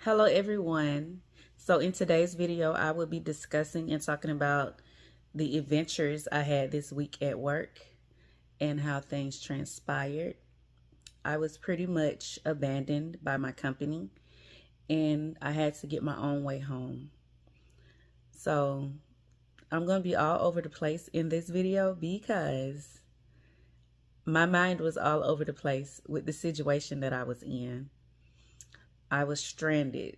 Hello everyone. So in today's video, I will be discussing and talking about the adventures I had this week at work and how things transpired. I was pretty much abandoned by my company and I had to get my own way home. So I'm going to be all over the place in this video because my mind was all over the place with the situation that I was in. I was stranded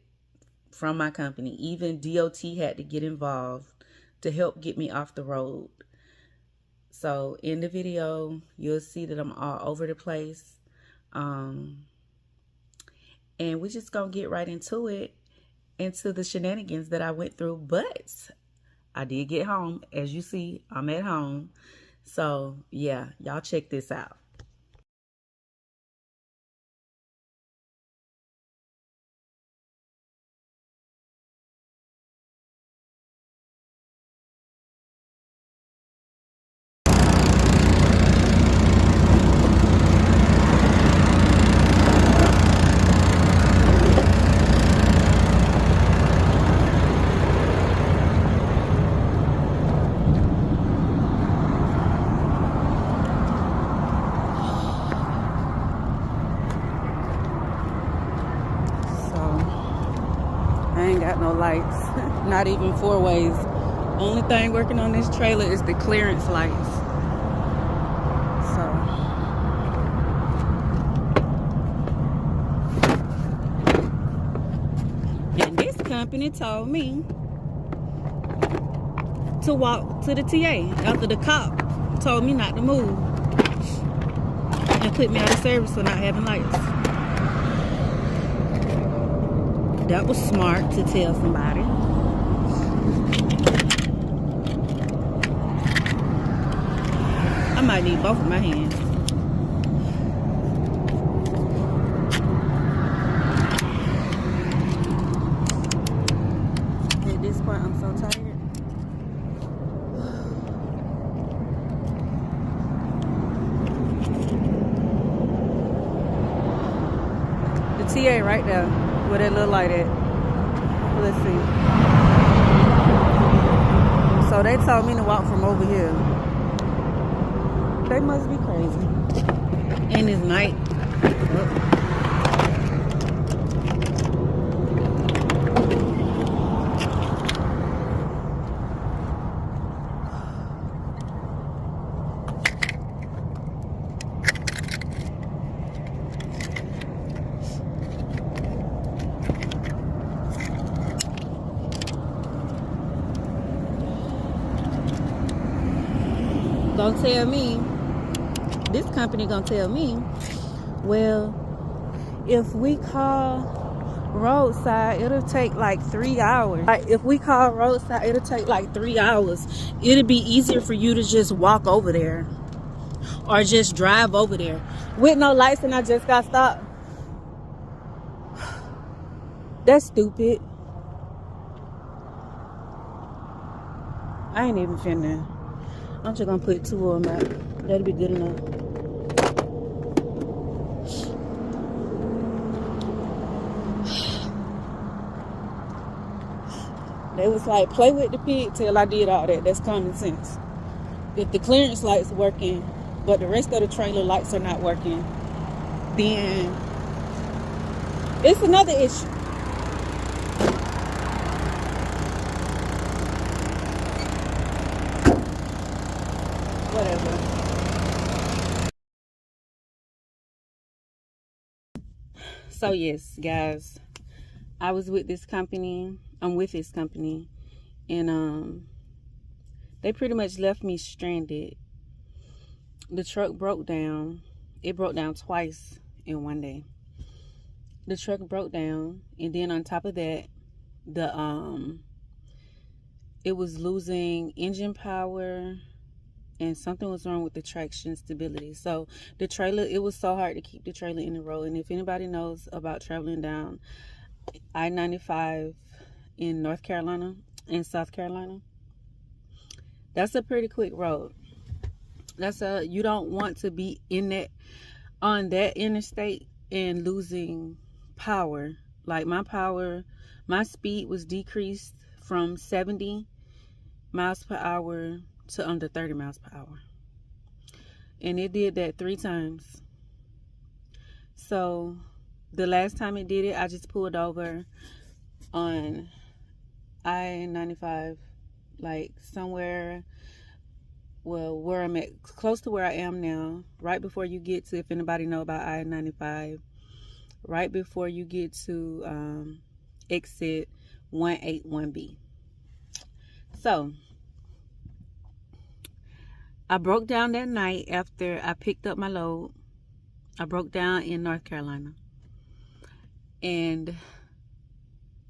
from my company. Even DOT had to get involved to help get me off the road. So in the video, you'll see that I'm all over the place. And we're just gonna get right into it, into the shenanigans that I went through. But I did get home. As you see, I'm at home. So yeah, y'all check this out. I ain't got no lights, not even four ways. Only thing working on this trailer is the clearance lights. So, and this company told me to walk to the TA after the cop told me not to move and put me out of service for not having lights. That was smart to tell somebody. I might need both of my hands. At this point, I'm so tired. The TA right there, where that little light at. Let's see. So they told me to walk from over here. They must be crazy. And it's night. Gonna tell me, this company gonna tell me, well, if we call roadside, it'll take like 3 hours. Like, if we call roadside, it'll take like 3 hours. It'll be easier for you to just walk over there or just drive over there with no lights, and I just got stopped. That's stupid. I ain't even finna. I'm just gonna put 2 of them out. That'll be good enough. They was like, play with the pig till I did all that. That's common sense. If the clearance lights working, but the rest of the trailer lights are not working, then it's another issue. Whatever. So yes, guys, I was with this company. I'm with this company, and they pretty much left me stranded. The truck broke down. It broke down twice in one day. The truck broke down, and then on top of that, it was losing engine power, and something was wrong with the traction stability. So the trailer, it was so hard to keep the trailer in the road. And if anybody knows about traveling down I-95 in North Carolina and South Carolina, that's a pretty quick road. You don't want to be in that, on that interstate and losing power Like my speed was decreased from 70 miles per hour to under 30 miles per hour. And it did that 3 times. So the last time it did it, I just pulled over on I-95, like somewhere, well, where I'm at, close to where I am now, right before you get to, if anybody know about I-95, right before you get to exit 181B. So I broke down that night after I picked up my load. I broke down in North Carolina. And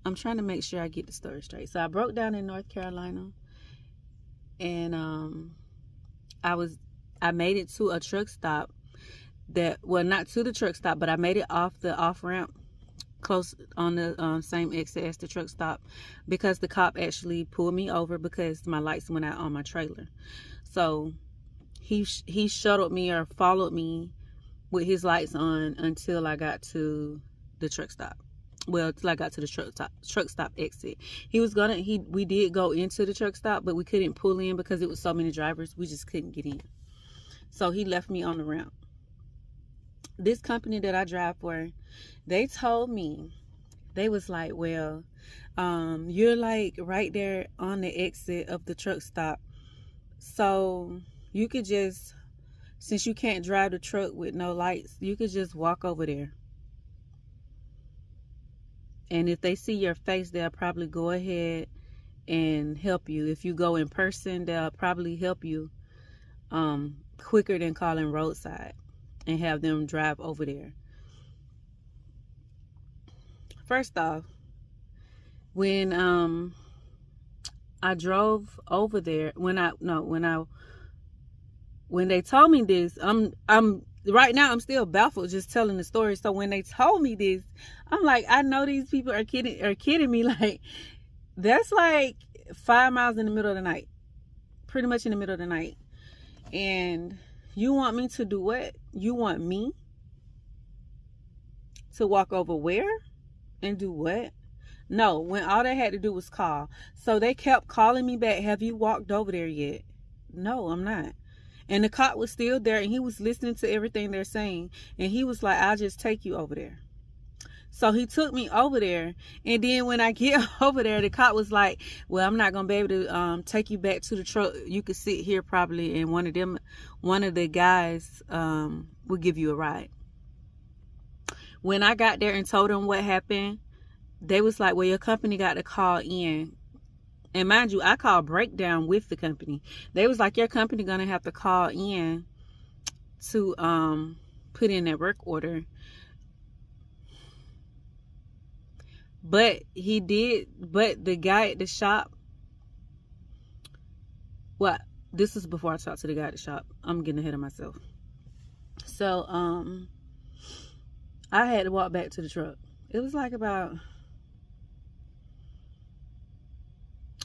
I'm trying to make sure I get the story straight. So I broke down in North Carolina, and I made it to a truck stop that, well, not to the truck stop, but I made it off the off ramp, close on the same exit as the truck stop, because the cop actually pulled me over because my lights went out on my trailer. So he shuttled me, or followed me with his lights on, until I got to the truck stop. Well, till I got to the truck stop exit. We did go into the truck stop, but we couldn't pull in because it was so many drivers. We just couldn't get in. So he left me on the ramp. This company that I drive for, they told me, they was like, well, you're like right there on the exit of the truck stop. So you could just, since you can't drive the truck with no lights, you could just walk over there. And if they see your face, they'll probably go ahead and help you. If you go in person, they'll probably help you quicker than calling roadside and have them drive over there. First off, when I drove over there, when they told me this, I'm right now, I'm still baffled just telling the story. So when they told me this, I'm like, I know these people are kidding me. Like, that's like 5 miles in the middle of the night, pretty much in the middle of the night. And you want me to do what? You want me to walk over where and do what? No, when all they had to do was call. So they kept calling me back. Have you walked over there yet? No, I'm not. And the cop was still there, and he was listening to everything they're saying. And he was like, I'll just take you over there. So he took me over there. And then when I get over there, the cop was like, well, I'm not going to be able to take you back to the truck. You could sit here probably, and one of the guys will give you a ride. When I got there and told them what happened, they was like, well, your company got to call in. And mind you, I called breakdown with the company. They was like, your company gonna have to call in to put in that work order. But he did, but the guy at the shop, well, this is before I talked to the guy at the shop. I'm getting ahead of myself. So I had to walk back to the truck. It was like about,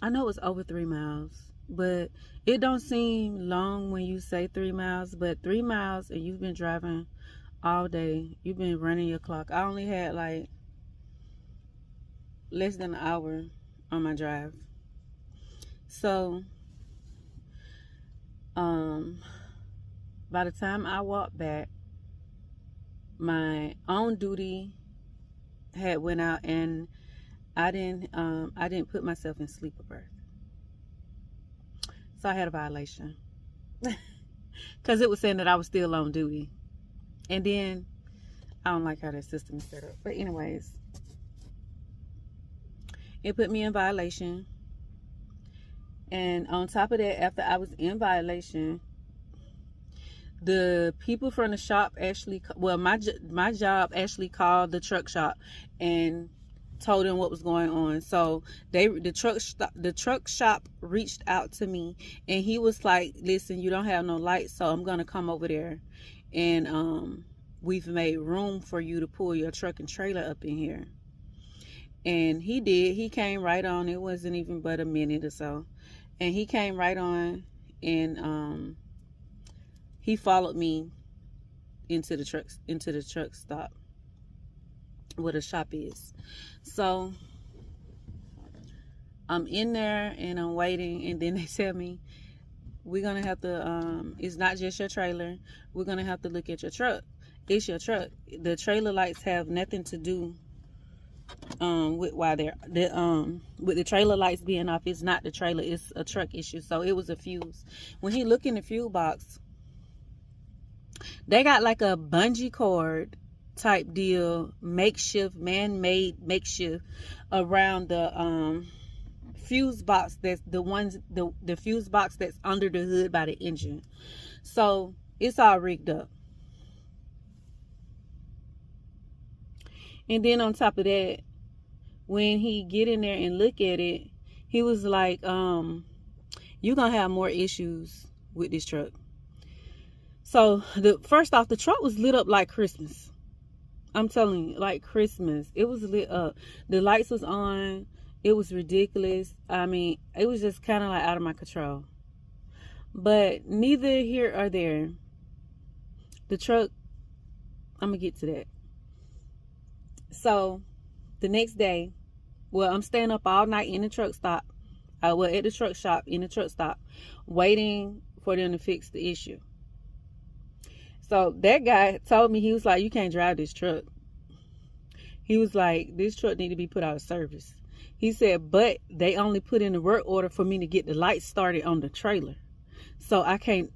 I know it's over 3 miles, but it don't seem long when you say 3 miles, but 3 miles and you've been driving all day. You've been running your clock. I only had like less than an hour on my drive. So, by the time I walked back, my on duty had went out, and I didn't put myself in sleeper berth. So I had a violation. Because it was saying that I was still on duty. And then, I don't like how that system is set up. But anyways, it put me in violation. And on top of that, after I was in violation, the people from the shop actually, well, my job actually called the truck shop and told them what was going on. So the truck shop reached out to me, and he was like, listen, you don't have no lights, so I'm gonna come over there, and we've made room for you to pull your truck and trailer up in here. And he did. He came right on. It wasn't even but a minute or so, and he came right on, and he followed me into the truck stop. where the shop is. So I'm in there and I'm waiting, and then they tell me, we're gonna have to it's not just your trailer, we're gonna have to look at your truck. It's your truck. The trailer lights have nothing to do with why they're with the trailer lights being off. It's not the trailer, it's a truck issue. So it was a fuse. When he looked in the fuse box, they got like a bungee cord type deal, makeshift, man-made makeshift around the fuse box. That's the fuse box that's under the hood by the engine. So it's all rigged up. And then on top of that, when he get in there and look at it, he was like, you're gonna have more issues with this truck. So first off, the truck was lit up like Christmas. I'm telling you, like Christmas. It was lit up. The lights was on. It was ridiculous. I mean, it was just kind of like out of my control. But neither here or there. The truck, I'm going to get to that. So the next day, well, I'm staying up all night in the truck stop. At the truck shop, in the truck stop, waiting for them to fix the issue. So that guy told me, he was like, you can't drive this truck. He was like, this truck need to be put out of service. He said, but they only put in the work order for me to get the lights started on the trailer. So I can't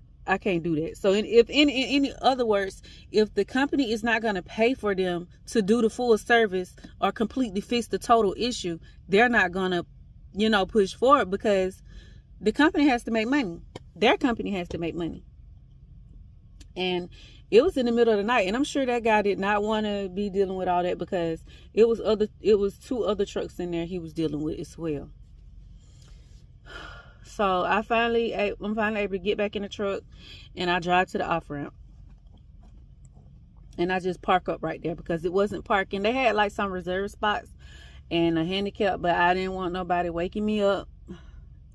do that. So if in other words, if the company is not going to pay for them to do the full service or completely fix the total issue, they're not going to, push forward, because the company has to make money. Their company has to make money. And it was in the middle of the night, and I'm sure that guy did not want to be dealing with all that, because it was 2 other trucks in there he was dealing with as well. So I'm finally able to get back in the truck, and I drive to the off ramp, and I just park up right there, because it wasn't parking. They had like some reserved spots and a handicap, but I didn't want nobody waking me up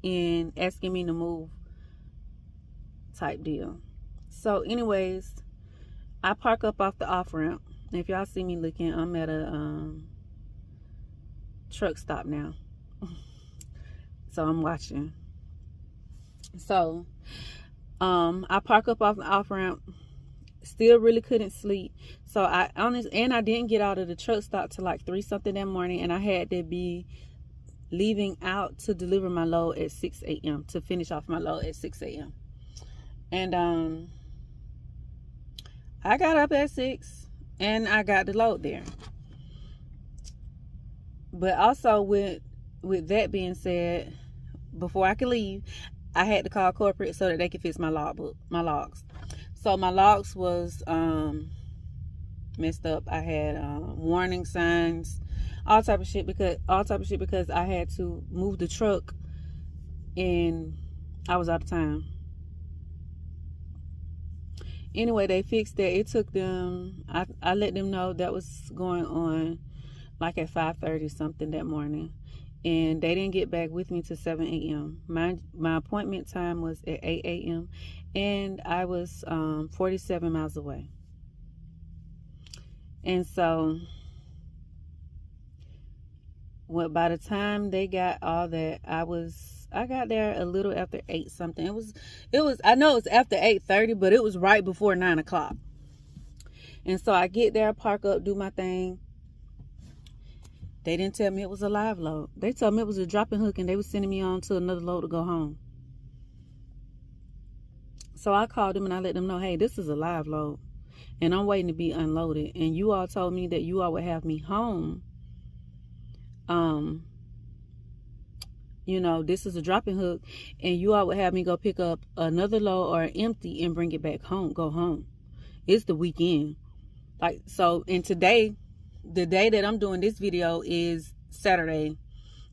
and asking me to move type deal. So anyways, I park up off the off ramp. If y'all see me looking, I'm at a truck stop now. So I'm watching. So I park up off the off ramp. Still really couldn't sleep. So I didn't get out of the truck stop till like 3 something that morning, and I had to be leaving out to deliver my load at 6 a.m. to finish off my load at 6 a.m. And I got up at 6 and I got the load there. But also with that being said, before I could leave, I had to call corporate so that they could fix my logs. So my logs was messed up. I had warning signs, all type of shit because I had to move the truck and I was out of time. Anyway, they fixed that. It took them, I let them know that was going on like at 5:30 something that morning, and they didn't get back with me till 7 a.m. My appointment time was at 8 a.m. and I was 47 miles away. And so by the time they got all that, I got there a little after 8 something. It was I know it's after 8:30, but it was right before 9 o'clock. And so I get there, park up, do my thing. They didn't tell me it was a live load. They told me it was a dropping hook, and they were sending me on to another load to go home. So I called them and I let them know, hey, this is a live load and I'm waiting to be unloaded. And you all told me that you all would have me home. This is a dropping hook, and you all would have me go pick up another load or empty and bring it back home, go home. It's the weekend. And today, the day that I'm doing this video is Saturday. I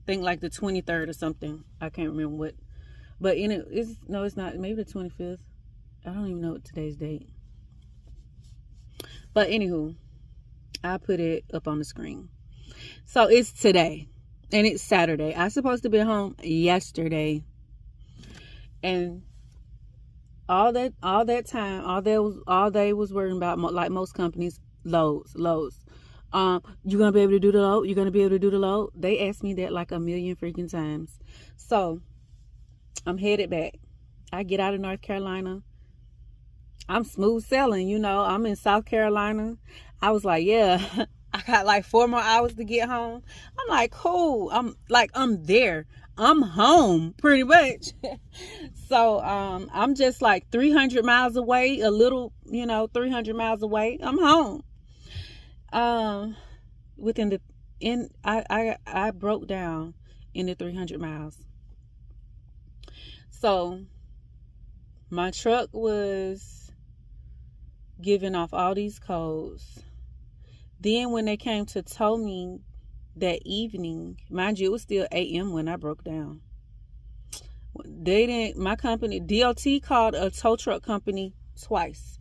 think like the 23rd or something. I can't remember what. But it's not. Maybe the 25th. I don't even know what today's date. But anywho, I put it up on the screen. So it's today. And it's Saturday. I was supposed to be home yesterday. And all that time, all they was worrying about, like most companies, loads. You gonna be able to do the load? You gonna be able to do the load? They asked me that like a million freaking times. So I'm headed back. I get out of North Carolina. I'm smooth sailing, you know. I'm in South Carolina. I was like, yeah, I got like 4 more hours to get home. I'm like, cool. I'm there. I'm home pretty much. So I'm just like 300 miles away, a little, 300 miles away. I'm home. Within the I broke down in the 300 miles. So my truck was giving off all these codes. Then when they came to tow me that evening, mind you, it was still a.m. when I broke down. My company, DOT called a tow truck company twice.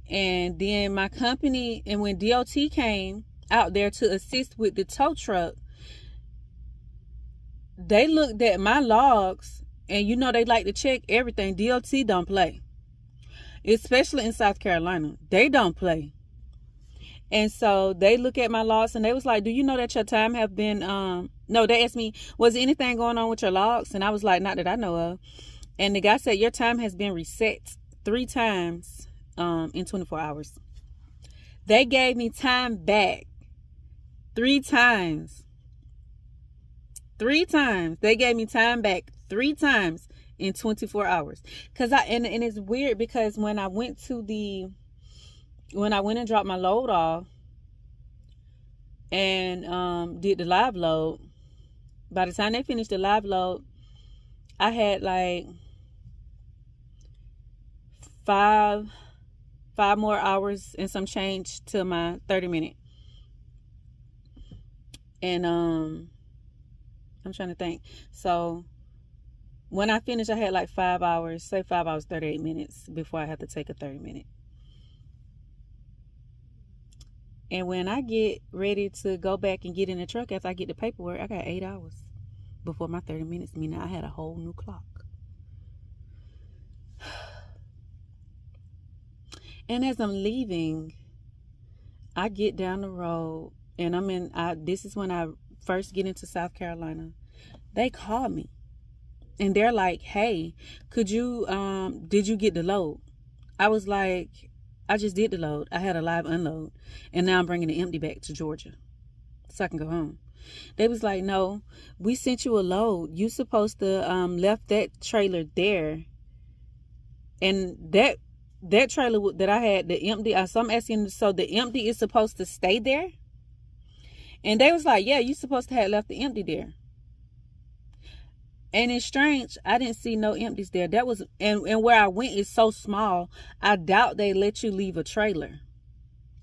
And then my company, and when DOT came out there to assist with the tow truck, they looked at my logs, and they like to check everything. DOT don't play. Especially in South Carolina. They don't play. And so they look at my logs and they was like, do you know that your time have been, no, they asked me, was there anything going on with your logs? And I was like, not that I know of. And the guy said, your time has been reset 3 times in 24 hours. They gave me time back 3 times. 3 times. They gave me time back 3 times in 24 hours. And it's weird because when I went and dropped my load off and did the live load, by the time they finished the live load, I had like 5 more hours and some change to my 30-minute. And I'm trying to think. So when I finished, I had like 5 hours, say 5 hours, 38 minutes before I had to take a 30-minute. And when I get ready to go back and get in the truck after I get the paperwork, I got 8 hours before my 30 minutes, meaning I had a whole new clock. And as I'm leaving, I get down the road and this is when I first get into South Carolina. They call me and they're like, hey, did you get the load? I was like, I just did the load. I had a live unload and now I'm bringing the empty back to Georgia so I can go home. They was like, no, we sent you a load. You supposed to left that trailer there. And that trailer that I had, the empty, so I'm asking, so the empty is supposed to stay there? And they was like, yeah, you supposed to have left the empty there. And it's strange, I didn't see no empties there. That was, and where I went is so small, I doubt they let you leave a trailer.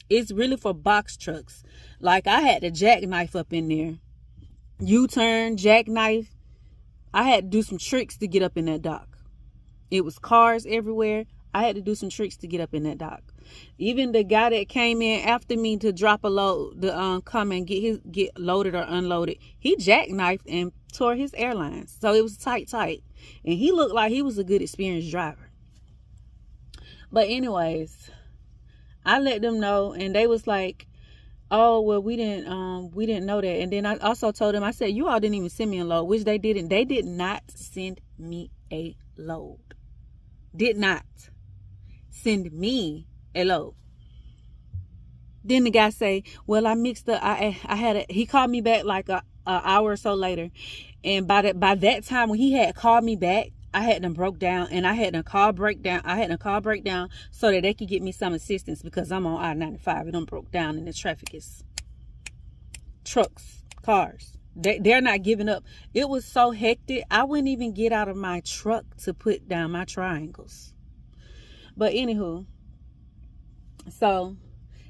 It's really for box trucks. Like I had to jackknife up in there. U-turn, jackknife. I had to do some tricks to get up in that dock. It was cars everywhere. I had to do some tricks to get up in that dock. Even the guy that came in after me to drop a load, to come and get loaded or unloaded, he jackknifed and tore his airlines. So it was tight. And he looked like he was a good experienced driver. But anyways, I let them know and they was like, oh, well, we didn't know that. And then I also told them, I said, you all didn't even send me a load, which they didn't. They did not send me a load. Did not send me a load. Then the guy say, well, I mixed up. He called me back like a hour or so later. And by that time when he had called me back, I had them broke down and I had them call breakdown so that they could get me some assistance because I'm on I-95 and I'm broke down and the traffic is trucks, cars. They're not giving up. It was so hectic. I wouldn't even get out of my truck to put down my triangles. But anywho, so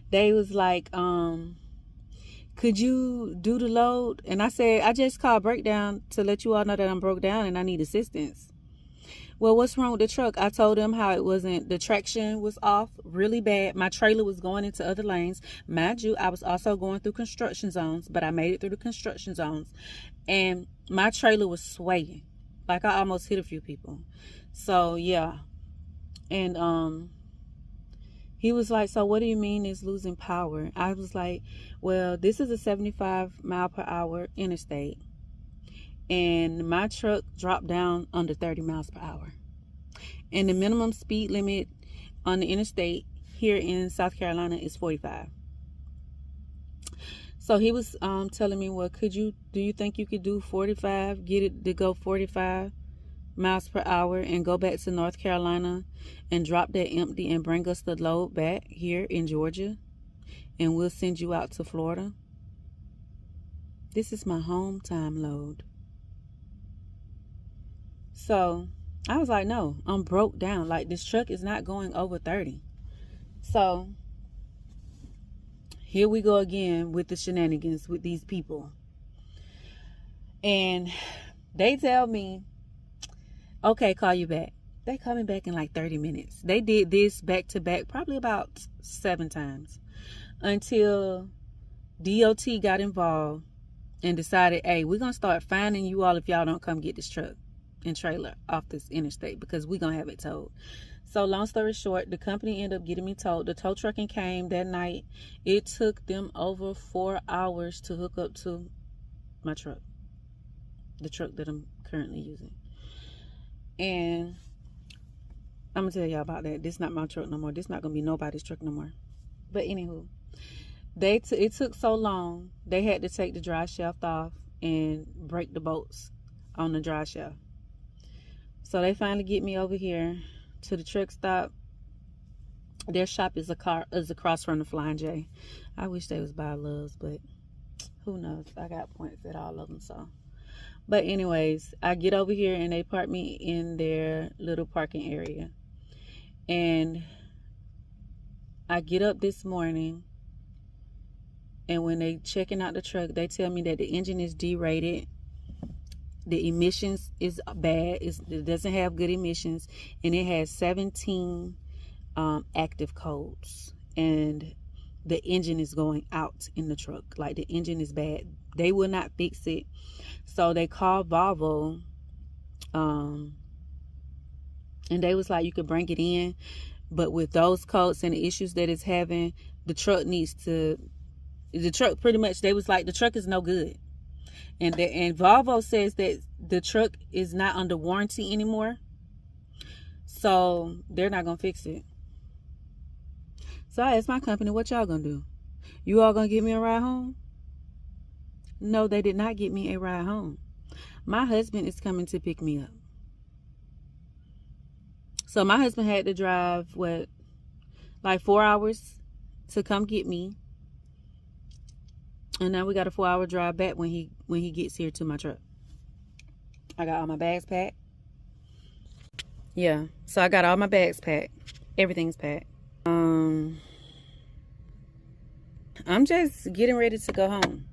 they was like, could you do the load? And I said, I just called breakdown to let you all know that I'm broke down and I need assistance. Well, what's wrong with the truck? I told them how the traction was off really bad. My trailer was going into other lanes. Mind you, I was also going through construction zones, but I made it through the construction zones. And my trailer was swaying. Like I almost hit a few people. So, yeah. And He was like, so what do you mean it's losing power? I was like, well, this is a 75-mile-per-hour interstate. And my truck dropped down under 30 miles per hour. And the minimum speed limit on the interstate here in South Carolina is 45. So he was telling me, well, do you think you could do 45, get it to go 45 miles per hour and go back to North Carolina and drop that empty and bring us the load back here in Georgia, and we'll send you out to Florida? This is my home time load. So I was like, no, I'm broke down. Like, this truck is not going over 30. So here we go again with the shenanigans with these people. And they tell me, okay, call you back. They call me back in like 30 minutes. They did this back to back probably about 7 times until DOT got involved and decided, hey, we're going to start fining you all if y'all don't come get this truck and trailer off this interstate, because we're going to have it towed. So long story short, the company ended up getting me towed. The tow trucking came that night. It took them over 4 hours to hook up to my truck, the truck that I'm currently using. And I'm going to tell y'all about that. This is not my truck no more. This is not going to be nobody's truck no more. But anywho, it took so long, they had to take the dry shaft off and break the bolts on the dry shaft. So they finally get me over here to the truck stop. Their shop is across from the Flying J. I wish they was by Love's, but who knows? I got points at all of them. So, but anyways, I get over here and they park me in their little parking area. And I get up this morning, and when they checking out the truck, they tell me that the engine is derated. The emissions is bad. It doesn't have good emissions, and it has 17 active codes, and the engine is going out in the truck. Like, the engine is bad. They will not fix it. So they called Volvo, and they was like, you could bring it in, but with those codes and the issues that it's having, the truck pretty much, they was like, the truck is no good. And Volvo says that the truck is not under warranty anymore, so they're not gonna fix it. So I asked my company, what y'all gonna do? You all gonna give me a ride home? No, they did not get me a ride home. My husband is coming to pick me up. So my husband had to drive, like 4 hours to come get me. And now we got a 4-hour drive back when he gets here to my truck. I got all my bags packed. Yeah, so I got all my bags packed. Everything's packed. I'm just getting ready to go home.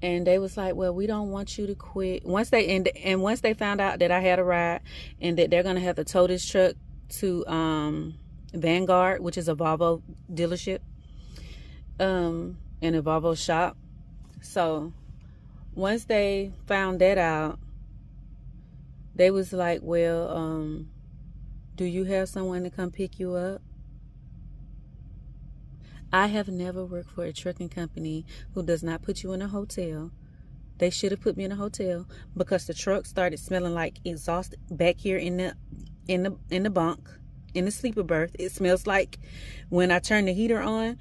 And they was like, well, we don't want you to quit. Once they found out that I had a ride and that they're gonna have to tow this truck to Vanguard, which is a Volvo dealership, in a Volvo shop. So once they found that out, they was like, well, do you have someone to come pick you up? I have never worked for a trucking company who does not put you in a hotel. They should have put me in a hotel, because the truck started smelling like exhaust back here in the bunk, in the sleeper berth. It smells like, when I turn the heater on,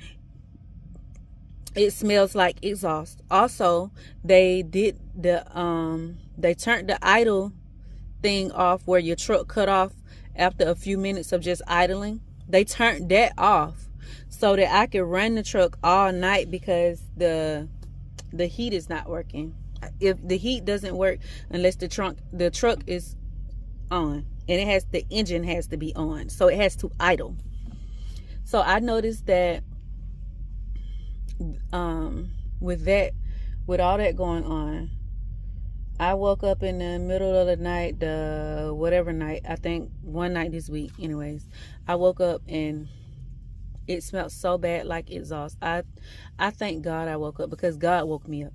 it smells like exhaust. Also, they did they turned the idle thing off, where your truck cut off after a few minutes of just idling. They turned that off so that I could run the truck all night, because the heat is not working. If the heat doesn't work unless the truck is on, and the engine has to be on, so it has to idle. So I noticed that with all that going on, I woke up in the middle of the night, whatever night, I think one night this week, anyways, I woke up and it smelled so bad, like exhaust. I thank God I woke up, because God woke me up.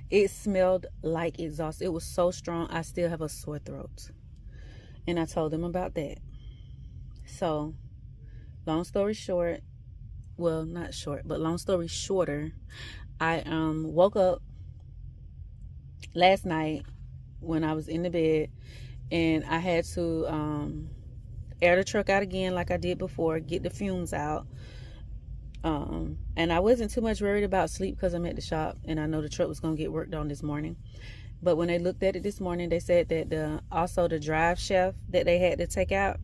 It smelled like exhaust. It was so strong. I still have a sore throat. And I told them about that. So, long story short, well, not short, but long story shorter, I woke up last night when I was in the bed, and I had to air the truck out again like I did before, get the fumes out. And I wasn't too much worried about sleep because I'm at the shop and I know the truck was going to get worked on this morning. But when they looked at it this morning, they said that also the drive shaft that they had to take out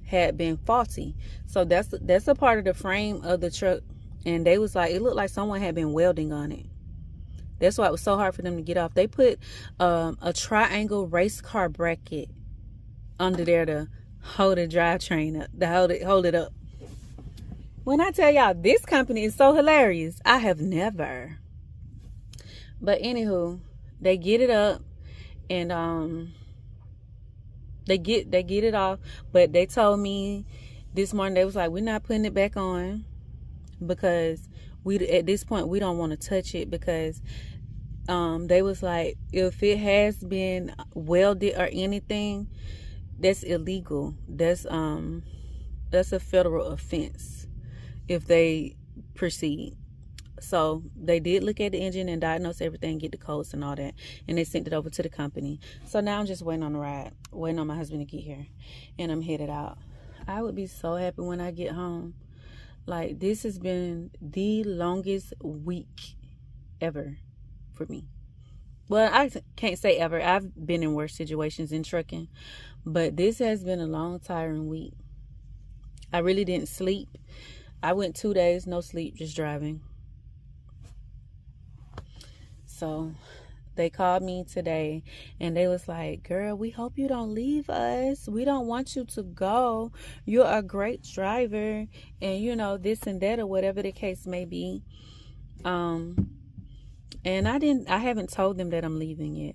had been faulty. So that's a part of the frame of the truck, and they was like, it looked like someone had been welding on it. That's why it was so hard for them to get off. They put a triangle race car bracket under there to hold the drivetrain up, to hold it up. When I tell y'all, this company is so hilarious, I have never. But anywho, they get it up, and they get it off. But they told me this morning, they was like, we're not putting it back on because at this point we don't want to touch it, because they was like, if it has been welded or anything, that's illegal. That's a federal offense if they proceed. So they did look at the engine and diagnose everything, get the codes and all that, and they sent it over to the company. So now I'm just waiting on the ride, waiting on my husband to get here, and I'm headed out. I would be so happy when I get home. Like, this has been the longest week ever for me. Well, I can't say ever. I've been in worse situations in trucking, but this has been a long, tiring week. I really didn't sleep. I went 2 days, no sleep, just driving. So they called me today and they was like, girl, we hope you don't leave us. We don't want you to go. You're a great driver, and you know, this and that, or whatever the case may be. And I haven't told them that I'm leaving yet.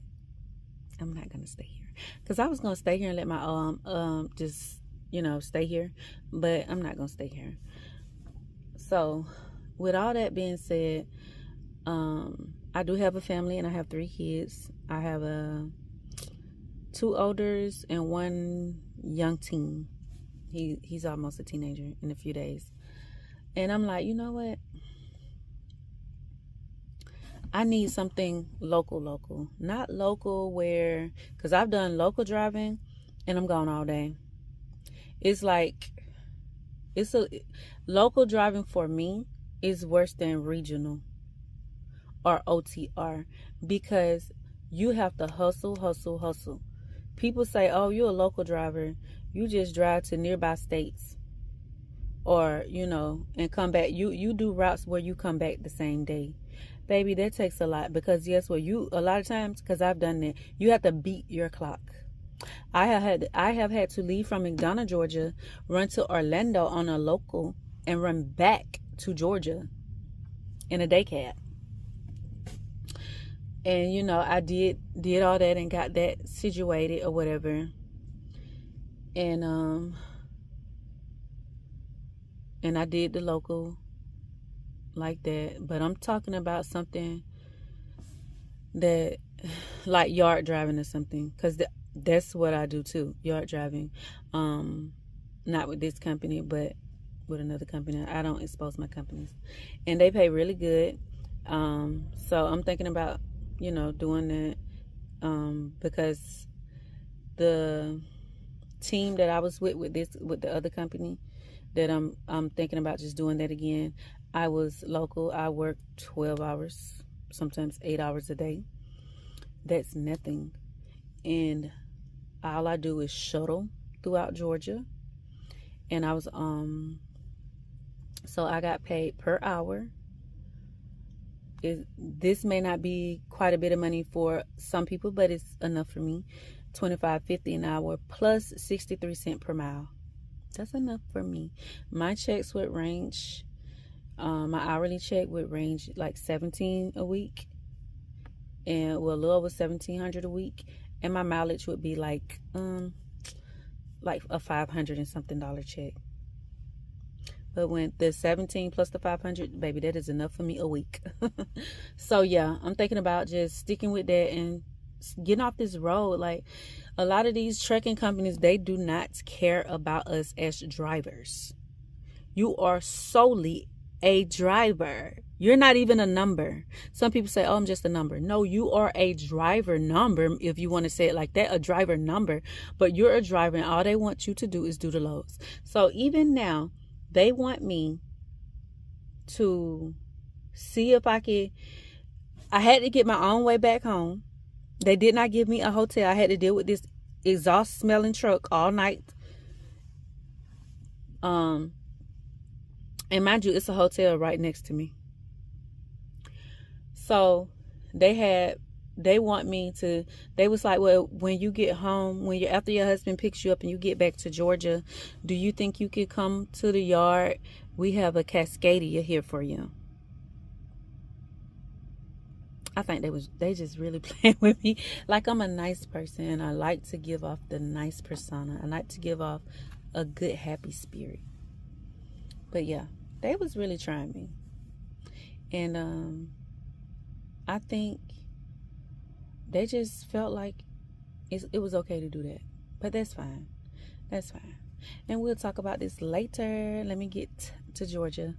I'm not gonna stay here, because I was gonna stay here and let my just, you know, stay here, but I'm not gonna stay here. So with all that being said, I do have a family and I have 3 kids. I have 2 olders and 1 young teen. He's almost a teenager in a few days. And I'm like, you know what? I need something local. Not local where, because I've done local driving and I'm gone all day. It's like, local driving for me is worse than regional or OTR, because you have to hustle. People say, oh, you're a local driver, you just drive to nearby states, or, you know, and come back. You do routes where you come back the same day. Baby, that takes a lot, because yes, well, a lot of times, because I've done that, you have to beat your clock. I have had to leave from McDonough, Georgia, run to Orlando on a local, and run back to Georgia in a day cab. And, you know, I did all that and got that situated or whatever. And I did the local like that. But I'm talking about something that, like yard driving or something, because that's what I do too, yard driving. Not with this company, but with another company. I don't expose my companies, and they pay really good. So I'm thinking about, you know, doing that, because the team that I was with the other company that I'm thinking about just doing that again. I was local. I worked 12 hours, sometimes 8 hours a day. That's nothing. And all I do is shuttle throughout Georgia. And I was so I got paid per hour. This may not be quite a bit of money for some people, but it's enough for me. $25.50 an hour plus 63 cents per mile. That's enough for me. My checks would range, my hourly check would range like $17 a week, and well, a little over $1,700 a week, and my mileage would be like a $500 and something check. But when the 17 plus the 500, baby, that is enough for me a week. So yeah, I'm thinking about just sticking with that and getting off this road. Like, a lot of these trucking companies, they do not care about us as drivers. You are solely a driver. You're not even a number. Some people say, oh, I'm just a number. No, you are a driver number, if you want to say it like that, a driver number. But you're a driver, and all they want you to do is do the loads. So even now, they want me to see if I had to get my own way back home. They did not give me a hotel. I had to deal with this exhaust smelling truck all night. And mind you, it's a hotel right next to me. So they want me to, they was like, well, when you get home, after your husband picks you up and you get back to Georgia, do you think you could come to the yard? We have a Cascadia here for you. I think they just really playing with me. Like, I'm a nice person, and I like to give off the nice persona. I like to give off a good, happy spirit. But yeah, they was really trying me. And I think they just felt like it was okay to do that. But that's fine. That's fine. And we'll talk about this later. Let me get to Georgia.